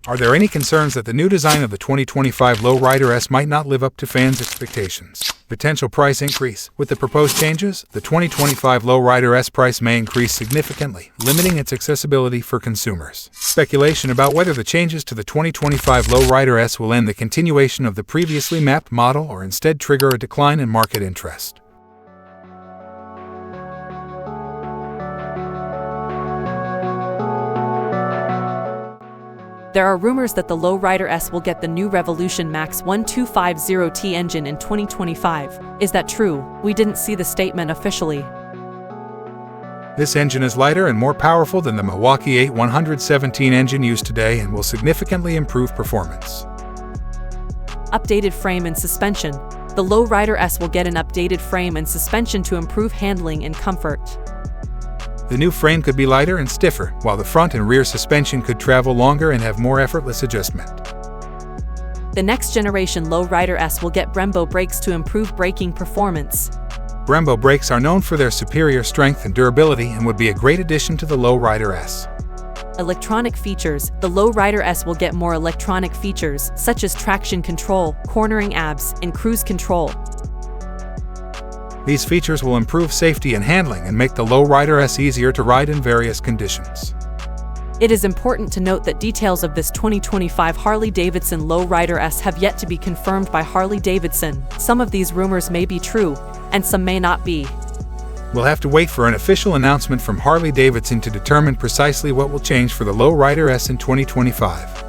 Are there any concerns that the new design of the 2025 Lowrider S might not live up to fans' expectations? Potential price increase. With the proposed changes, the 2025 Lowrider S price may increase significantly, limiting its accessibility for consumers. Speculation about whether the changes to the 2025 Lowrider S will end the continuation of the previously mapped model or instead trigger a decline in market interest. There are rumors that the Lowrider S will get the new Revolution Max 1250T engine in 2025. Is that true? We didn't see the statement officially. This engine is lighter and more powerful than the Milwaukee 8117 engine used today and will significantly improve performance. Updated frame and suspension. The Lowrider S will get an updated frame and suspension to improve handling and comfort. The new frame could be lighter and stiffer, while the front and rear suspension could travel longer and have more effortless adjustment. The next generation Lowrider S will get Brembo brakes to improve braking performance. Brembo brakes are known for their superior strength and durability and would be a great addition to the Lowrider S. Electronic features. The Lowrider S will get more electronic features, such as traction control, cornering abs, and cruise control. These features will improve safety and handling and make the Lowrider S easier to ride in various conditions. It is important to note that details of this 2025 Harley Davidson Lowrider S have yet to be confirmed by Harley Davidson. Some of these rumors may be true, and some may not be. We'll have to wait for an official announcement from Harley Davidson to determine precisely what will change for the Lowrider S in 2025.